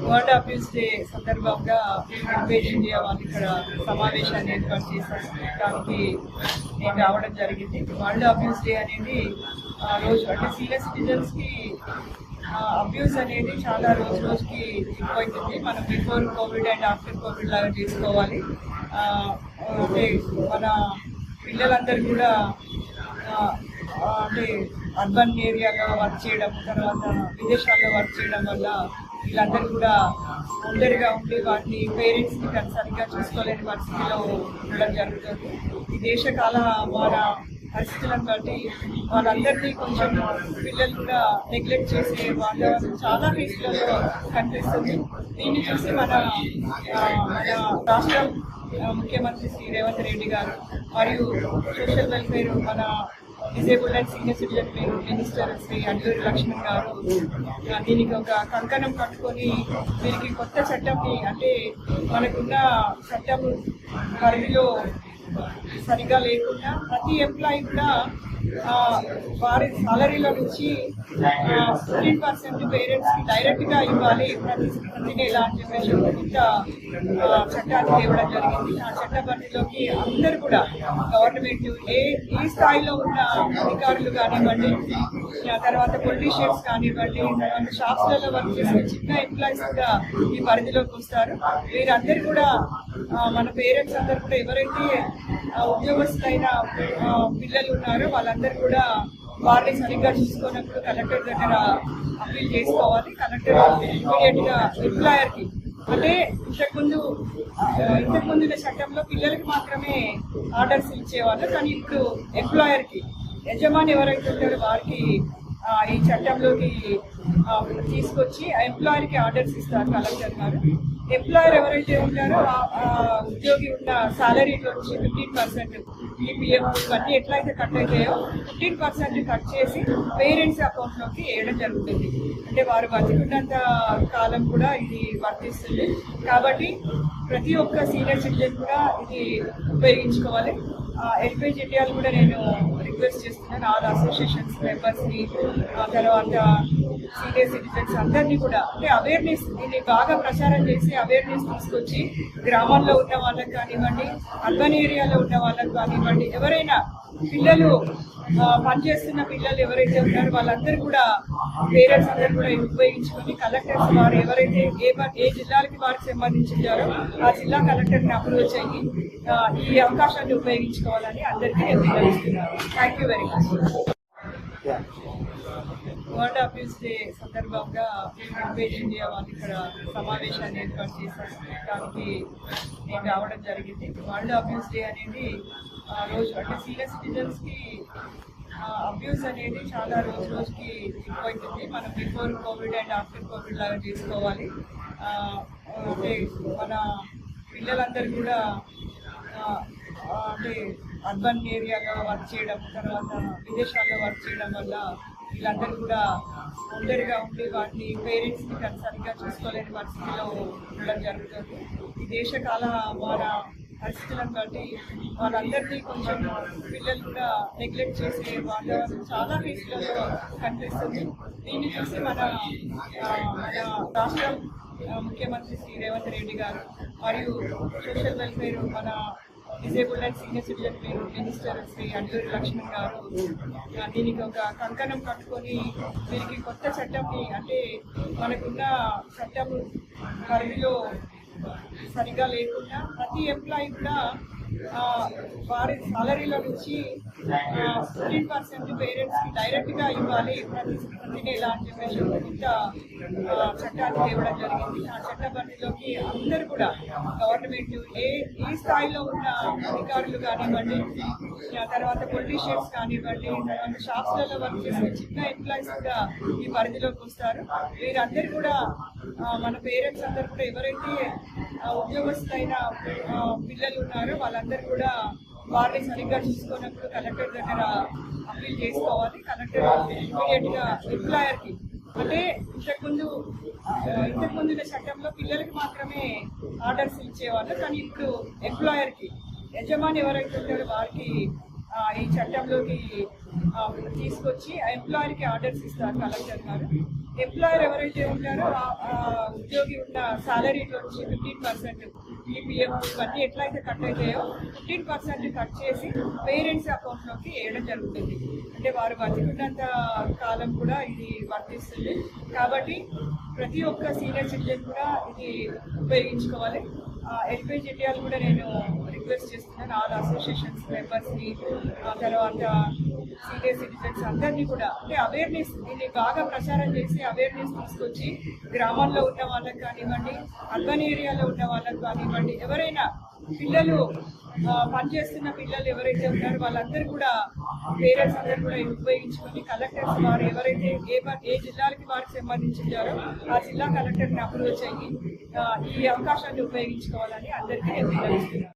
World abuse day సందర్భంగా HelpAge India వాళ్ళు ఇక్కడ సమావేశాన్ని ఏర్పాటు చేశారు. దానికి నేను రావడం జరిగింది. వరల్డ్ అబ్యూస్ డే అనేది రోజు అంటే సీనియర్ సిటిజన్స్కి అబ్యూస్ అనేది చాలా రోజుకి ఎక్కువైతుంది. మనం before Covid and after Covid లాగా చేసుకోవాలి. అంటే మన పిల్లలందరూ కూడా అంటే అర్బన్ ఏరియాలో వర్క్ చేయడం, తర్వాత విదేశాల్లో వర్క్ చేయడం వల్ల వీళ్ళందరూ కూడా ఒంటరిగా ఉండి వాటిని పేరెంట్స్ని సరిగ్గా చూసుకోలేని పరిస్థితిలో ఉండడం జరుగుతుంది. ఈ దేశ కాలమాన పరిస్థితులను బట్టి వాళ్ళందరినీ కొంచెం పిల్లలు కూడా నెగ్లెక్ట్ చేసే వాతావరణం చాలా కేసులలో కనిపిస్తుంది. దీన్ని చూసి మన రాష్ట్రం ముఖ్యమంత్రి శ్రీ రేవంత్ రెడ్డి గారు మరియు సోషల్ వెల్ఫేర్ మన disabled and senior citizen minister Shri Alluri Laxman గారు దీనికి ఒక కంకణం కట్టుకొని దీనికి కొత్త చట్టంని అంటే మనకున్న చట్టం పరిధిలో సరిగా లేకుండా ప్రతి ఎంప్లాయీ కూడా వారి సాలరీలో నుంచి 15% పేరెంట్స్కి డైరెక్ట్గా ఇవ్వాలి ప్రతి నెల అని చెప్పేసి కొత్త చట్టాన్ని తేవడం జరిగింది. ఆ చట్ట పరిధిలోకి అందరూ కూడా గవర్నమెంట్ ఏ స్థాయిలో ఉన్న అధికారులు కానివ్వండి, తర్వాత పొలిటీషియన్స్ కానివ్వండి, తర్వాత షాప్స్లలో వర్క్ చేసే చిన్న ఎంప్లాయీస్ కూడా ఈ పరిధిలోకి వస్తారు. వీరందరూ కూడా మన పేరెంట్స్ అందరూ కూడా ఎవరైతే ఉద్యోగస్తులైన పిల్లలు ఉన్నారో వాళ్ళందరూ కూడా వారిని సరిగ్గా చూసుకున్నప్పుడు కలెక్టర్ దగ్గర అప్పీల్ చేసుకోవాలి. కలెక్టర్ ఇమీడియట్ గా ఎంప్లాయర్ కి అంటే ఇంతకుముందు చట్టంలో పిల్లలకి మాత్రమే ఆర్డర్స్ ఇచ్చేవాళ్ళు, కానీ ఇప్పుడు ఎంప్లాయర్ కి యజమాని ఎవరైతే ఉంటారో వారికి ఈ చట్టంలోకి తీసుకొచ్చి ఆ ఎంప్లాయర్ కి ఆర్డర్స్ ఇస్తారు కలెక్టర్ గారు. ఎంప్లాయర్ ఎవరైతే ఉంటారో ఉద్యోగి ఉన్న శాలరీలో నుంచి 15% ఈపీఎఫ్ ఇవన్నీ ఎట్లయితే కట్ అవుతాయో 15% కట్ చేసి పేరెంట్స్ అకౌంట్లోకి వేయడం జరుగుతుంది. అంటే వారు బతికున్నంత కాలం కూడా ఇది వర్తిస్తుంది. కాబట్టి ప్రతి ఒక్క సీనియర్ సిటిజన్ కూడా ఇది ఉపయోగించుకోవాలి. హెల్పేజ్ ఇండియాలో కూడా నేను రిక్వెస్ట్ చేస్తున్నాను ఆల్ అసోసియేషన్స్ మెంబర్స్ని, తర్వాత సీనియర్ సిటిజన్స్ అందరినీ కూడా అంటే అవేర్నెస్ దీన్ని బాగా ప్రచారం చేసి అవేర్నెస్ తీసుకొచ్చి గ్రామాల్లో ఉన్న వాళ్ళకి కానివ్వండి, అర్బన్ ఏరియాలో ఉన్న వాళ్ళకి కానివ్వండి, ఎవరైనా పిల్లలు పనిచేస్తున్న పిల్లలు ఎవరైతే ఉన్నారో వాళ్ళందరూ కూడా పేరెంట్స్ అందరూ కూడా ఉపయోగించుకొని కలెక్టర్స్ వారు ఎవరైతే ఏ జిల్లాలకి వారికి సంబంధించారో ఆ జిల్లా కలెక్టర్ని అప్రోచ్ అయ్యి ఈ అవకాశాన్ని ఉపయోగించుకోవాలని అందరికీ తెలియజేస్తున్నారు. Thank you very much. World abuse day సందర్భంగా హెల్పేజ్ ఇండియా వాళ్ళు ఇక్కడ సమావేశాన్ని ఏర్పాటు చేశారు. దానికి నేను రావడం జరిగింది. వరల్డ్ అబ్యూస్ డే అనేది రోజు అంటే సీనియర్ సిటిజన్స్కి అబ్యూస్ అనేది చాలా రోజుకి ఎక్కువైతుంది. మనం before Covid and after Covid లాగా చేసుకోవాలి. అంటే మన పిల్లలందరూ కూడా అంటే అర్బన్ ఏరియాలో వర్క్ చేయడం, తర్వాత విదేశాల్లో వర్క్ చేయడం వల్ల వీళ్ళందరూ కూడా ఒంటరిగా ఉండి వాటిని పేరెంట్స్ని సరిగ్గా చూసుకోలేని పరిస్థితిలో ఉండడం జరుగుతుంది. ఈ దేశ కాలమాన పరిస్థితులను బట్టి వాళ్ళందరినీ కొంచెం పిల్లలు కూడా నెగ్లెక్ట్ చేసే వాతావరణం చాలా కేసులలో కనిపిస్తుంది. దీన్ని చూసి మన రాష్ట్రం ముఖ్యమంత్రి శ్రీ రేవంత్ రెడ్డి గారు మరియు సోషల్ వెల్ఫేర్ మన disabled and senior citizen minister Shri Alluri Laxman గారు దీనికి ఒక కంకణం కట్టుకొని దీనికి కొత్త చట్టంని అంటే మనకున్న చట్టం పరిధిలో సరిగా లేకుండా ప్రతి ఎంప్లాయీ కూడా వారి సాలరీలో నుంచి 15% పేరెంట్స్కి డైరెక్ట్గా ఇవ్వాలి ప్రతి నెల అని చెప్పేసి కొత్త చట్టాన్ని తేవడం జరిగింది. ఆ చట్ట పరిధిలోకి అందరూ కూడా గవర్నమెంట్ ఏ స్థాయిలో ఉన్న అధికారులు కానివ్వండి, తర్వాత పొలిటీషియన్స్ కానివ్వండి, తర్వాత షాప్స్లలో వర్క్ చేసే చిన్న ఎంప్లాయీస్ కూడా ఈ పరిధిలోకి వస్తారు. వీరందరూ కూడా మన పేరెంట్స్ అందరూ కూడా ఎవరైతే ఉద్యోగస్తులైన పిల్లలు ఉన్నారో వాళ్ళందరూ కూడా వారిని సరిగ్గా చూసుకున్నప్పుడు కలెక్టర్ దగ్గర అప్పీల్ చేసుకోవాలి. కలెక్టర్ ఇమీడియట్ గా ఎంప్లాయర్ కి అంటే ఇంతకుముందు చట్టంలో పిల్లలకి మాత్రమే ఆర్డర్స్ ఇచ్చేవాళ్ళు, కానీ ఇప్పుడు ఎంప్లాయర్ కి యజమాని ఎవరైతే ఉంటారో వారికి ఈ చట్టంలోకి తీసుకొచ్చి ఆ ఎంప్లాయర్కి ఆర్డర్స్ ఇస్తారు కలెక్టర్ గారు. ఎంప్లాయర్ ఎవరైతే ఉంటారో ఆ ఉద్యోగి ఉన్న సాలరీలోంచి 15% ఈపీఎఫ్ ఇవన్నీ ఎట్లయితే కట్ అవుతాయో 15% కట్ చేసి పేరెంట్స్ అకౌంట్లోకి వేయడం జరుగుతుంది. అంటే వారు బతికున్నంత కాలం కూడా ఇది వర్తిస్తుంది. కాబట్టి ప్రతి ఒక్క సీనియర్ సిటిజన్ కూడా ఇది ఉపయోగించుకోవాలి. ఎల్పిజి ఇండియాలో కూడా నేను రిక్వెస్ట్ చేస్తున్నాను ఆల్ అసోసియేషన్స్ మెంబర్స్ని, తర్వాత సీనియర్ సిటిజన్స్ అందరినీ కూడా అంటే అవేర్నెస్ దీన్ని బాగా ప్రచారం చేసి అవేర్నెస్ తీసుకొచ్చి గ్రామాల్లో ఉన్న వాళ్ళకి కానివ్వండి, అర్బన్ ఏరియాలో ఉన్న వాళ్ళకి కానివ్వండి, ఎవరైనా పిల్లలు పనిచేస్తున్న పిల్లలు ఎవరైతే ఉన్నారో వాళ్ళందరూ కూడా పేరెంట్స్ అందరూ కూడా ఉపయోగించుకొని కలెక్టర్స్ వారు ఎవరైతే ఏ జిల్లాలకి వారికి సంబంధించారో ఆ జిల్లా కలెక్టర్ని అప్రోచ్ అయ్యి ఈ అవకాశాన్ని ఉపయోగించుకోవాలని అందరికీ నేను విన్నవిస్తున్నాను.